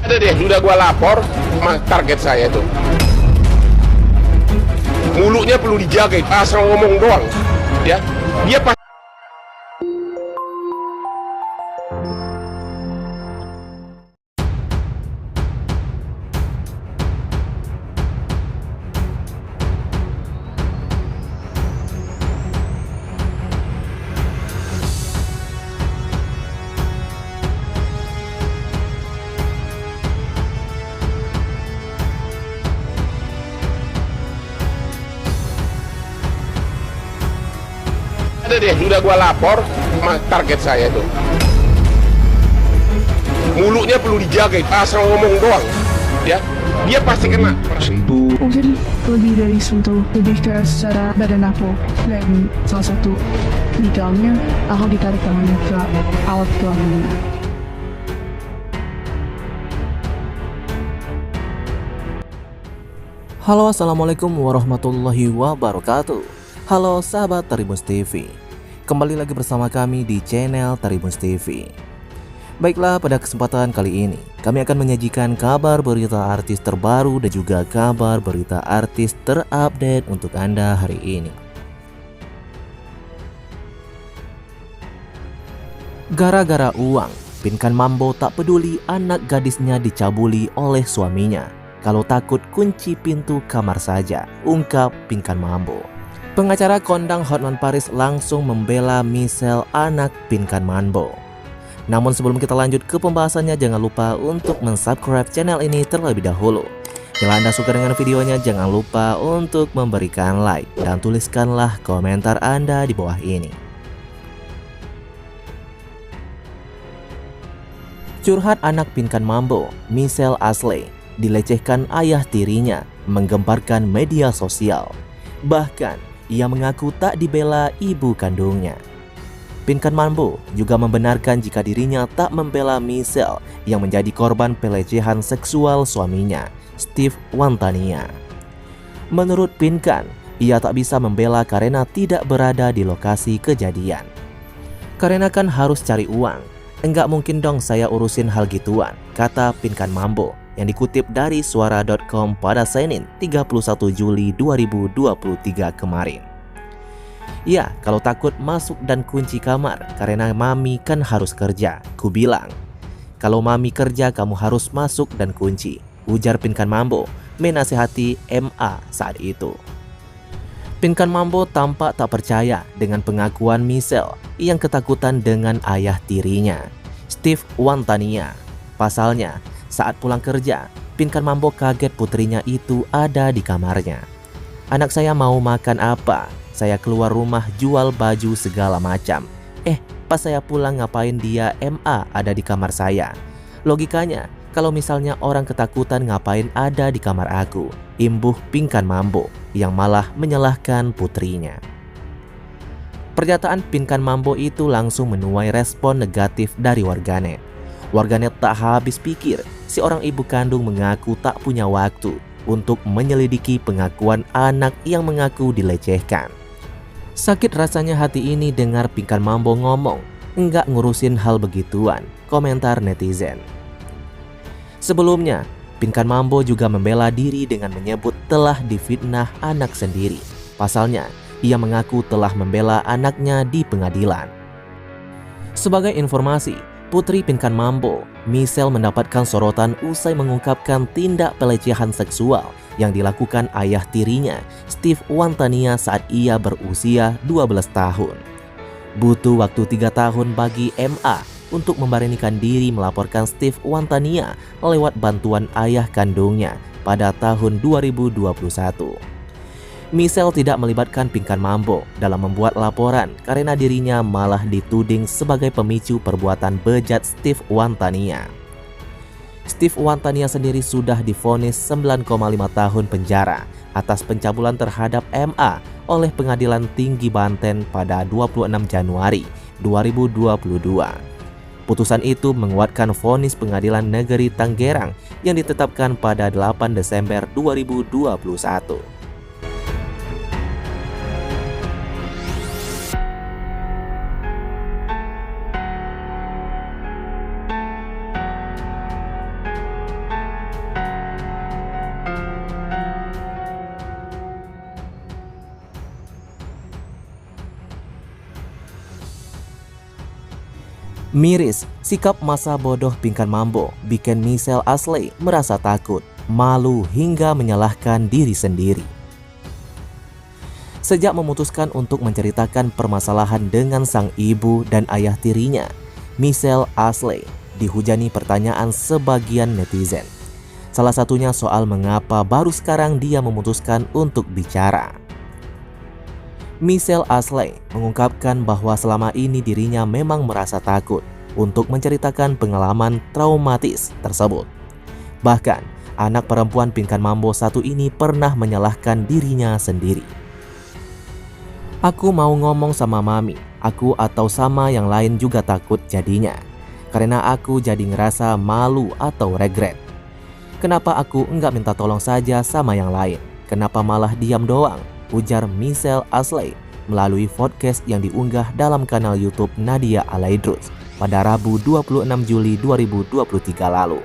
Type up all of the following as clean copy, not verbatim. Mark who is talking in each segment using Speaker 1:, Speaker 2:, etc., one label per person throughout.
Speaker 1: Ada deh, sudah gua lapor sama target saya itu. Mulutnya perlu dijaga, asal ngomong doang. Ya, dia pasti. Ada deh, sudah gua lapor sama target saya itu. Mulutnya perlu dijaga, asal ngomong doang. Ya, dia pasti kena.
Speaker 2: Mungkin lebih dari sentuh, lebih ke secara badan aku. Dan salah satu detailnya, aku ditarik tangannya ke alat kelaminnya.
Speaker 3: Halo, assalamualaikum warahmatullahi wabarakatuh. Halo sahabat Tribunnews TV, kembali lagi bersama kami di channel Tribunnews TV. Baiklah, pada kesempatan kali ini kami akan menyajikan kabar berita artis terbaru dan juga kabar berita artis terupdate untuk Anda hari ini. Gara-gara uang, Pinkan Mambo tak peduli anak gadisnya dicabuli oleh suaminya. Kalau takut kunci pintu kamar saja, ungkap Pinkan Mambo. Pengacara kondang Hotman Paris langsung membela Michelle, anak Pinkan Mambo. Namun sebelum kita lanjut ke pembahasannya, jangan lupa untuk mensubscribe channel ini terlebih dahulu. Bila Anda suka dengan videonya, jangan lupa untuk memberikan like dan tuliskanlah komentar Anda di bawah ini. Curhat anak Pinkan Mambo, Michelle Ashley, dilecehkan ayah tirinya, menggemparkan media sosial. Bahkan, ia mengaku tak dibela ibu kandungnya. Pinkan Mambo juga membenarkan jika dirinya tak membela Michelle yang menjadi korban pelecehan seksual suaminya, Steve Wantania. Menurut Pinkan, ia tak bisa membela karena tidak berada di lokasi kejadian. Karena kan harus cari uang, enggak mungkin dong saya urusin hal gituan, kata Pinkan Mambo yang dikutip dari suara.com pada Senin 31 Juli 2023 kemarin. Ya, kalau takut masuk dan kunci kamar karena mami kan harus kerja, ku bilang. Kalau mami kerja kamu harus masuk dan kunci, ujar Pinkan Mambo menasihati MA saat itu. Pinkan Mambo tampak tak percaya dengan pengakuan Michelle yang ketakutan dengan ayah tirinya, Steve Wantania. Pasalnya, saat pulang kerja, Pinkan Mambo kaget putrinya itu ada di kamarnya. Anak saya mau makan apa? Saya keluar rumah jual baju segala macam. Pas saya pulang ngapain dia MA ada di kamar saya? Logikanya, kalau misalnya orang ketakutan ngapain ada di kamar aku? Imbuh Pinkan Mambo yang malah menyalahkan putrinya. Pernyataan Pinkan Mambo itu langsung menuai respon negatif dari warganet. Warganet tak habis pikir, si orang ibu kandung mengaku tak punya waktu untuk menyelidiki pengakuan anak yang mengaku dilecehkan. Sakit rasanya hati ini dengar Pinkan Mambo ngomong, enggak ngurusin hal begituan, komentar netizen. Sebelumnya, Pinkan Mambo juga membela diri dengan menyebut telah difitnah anak sendiri. Pasalnya, ia mengaku telah membela anaknya di pengadilan. Sebagai informasi, putri Pinkan Mambo, Michelle mendapatkan sorotan usai mengungkapkan tindak pelecehan seksual yang dilakukan ayah tirinya, Steve Wantania saat ia berusia 12 tahun. Butuh waktu 3 tahun bagi MA untuk memberanikan diri melaporkan Steve Wantania lewat bantuan ayah kandungnya pada tahun 2021. Michelle tidak melibatkan Pinkan Mambo dalam membuat laporan karena dirinya malah dituding sebagai pemicu perbuatan bejat Steve Wantania. Steve Wantania sendiri sudah divonis 9,5 tahun penjara atas pencabulan terhadap MA oleh Pengadilan Tinggi Banten pada 26 Januari 2022. Putusan itu menguatkan vonis Pengadilan Negeri Tanggerang yang ditetapkan pada 8 Desember 2021. Miris, sikap masa bodoh Pinkan Mambo bikin Michelle Ashley merasa takut, malu hingga menyalahkan diri sendiri. Sejak memutuskan untuk menceritakan permasalahan dengan sang ibu dan ayah tirinya, Michelle Ashley dihujani pertanyaan sebagian netizen. Salah satunya soal mengapa baru sekarang dia memutuskan untuk bicara. Michelle Ashley mengungkapkan bahwa selama ini dirinya memang merasa takut untuk menceritakan pengalaman traumatis tersebut. Bahkan, anak perempuan Pinkan Mambo satu ini pernah menyalahkan dirinya sendiri. Aku mau ngomong sama mami, aku atau sama yang lain juga takut jadinya. Karena aku jadi ngerasa malu atau regret. Kenapa aku enggak minta tolong saja sama yang lain? Kenapa malah diam doang? Ujar Michelle Ashley melalui podcast yang diunggah dalam kanal YouTube Nadia Alaidrus pada Rabu 26 Juli 2023 lalu.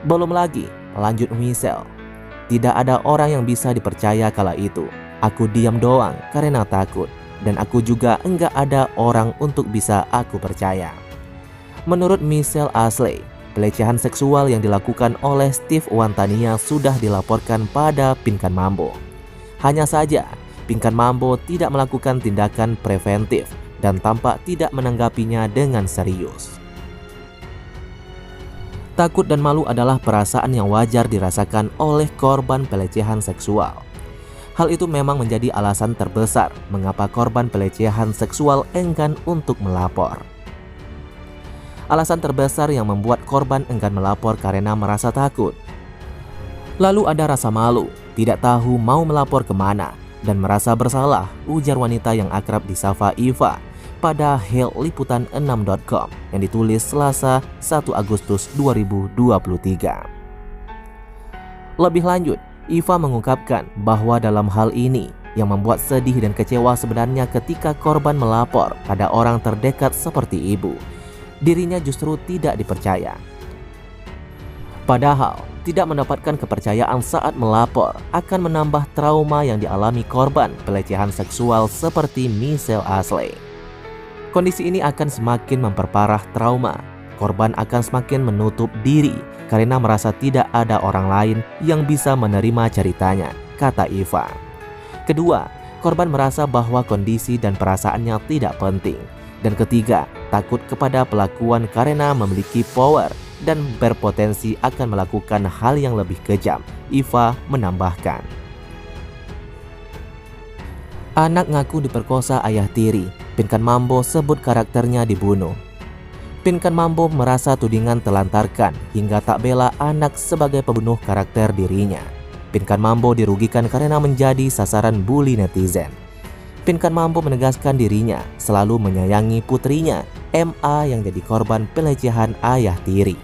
Speaker 3: Belum lagi, lanjut Michelle, tidak ada orang yang bisa dipercaya kala itu. Aku diam doang karena takut, dan aku juga enggak ada orang untuk bisa aku percaya. Menurut Michelle Ashley, pelecehan seksual yang dilakukan oleh Steve Wantania sudah dilaporkan pada Pinkan Mambo. Hanya saja, Pinkan Mambo tidak melakukan tindakan preventif dan tampak tidak menanggapinya dengan serius. Takut dan malu adalah perasaan yang wajar dirasakan oleh korban pelecehan seksual. Hal itu memang menjadi alasan terbesar mengapa korban pelecehan seksual enggan untuk melapor. Alasan terbesar yang membuat korban enggan melapor karena merasa takut. Lalu ada rasa malu, tidak tahu mau melapor kemana, dan merasa bersalah, ujar wanita yang akrab disapa Iva pada helliputan6.com yang ditulis Selasa 1 Agustus 2023. Lebih lanjut, Iva mengungkapkan bahwa dalam hal ini yang membuat sedih dan kecewa sebenarnya ketika korban melapor pada orang terdekat seperti ibu. Dirinya justru tidak dipercaya. Padahal, tidak mendapatkan kepercayaan saat melapor akan menambah trauma yang dialami korban pelecehan seksual seperti Michelle Ashley. Kondisi ini akan semakin memperparah trauma. Korban akan semakin menutup diri karena merasa tidak ada orang lain yang bisa menerima ceritanya, kata Iva. Kedua, korban merasa bahwa kondisi dan perasaannya tidak penting. Dan ketiga, takut kepada pelakuan karena memiliki power dan berpotensi akan melakukan hal yang lebih kejam, Iva menambahkan. Anak ngaku diperkosa ayah tiri, Pinkan Mambo sebut karakternya dibunuh. Pinkan Mambo merasa tudingan telantarkan hingga tak bela anak sebagai pembunuh karakter dirinya. Pinkan Mambo dirugikan karena menjadi sasaran bully netizen. Pinkan Mambo menegaskan dirinya selalu menyayangi putrinya, MA yang jadi korban pelecehan ayah tiri.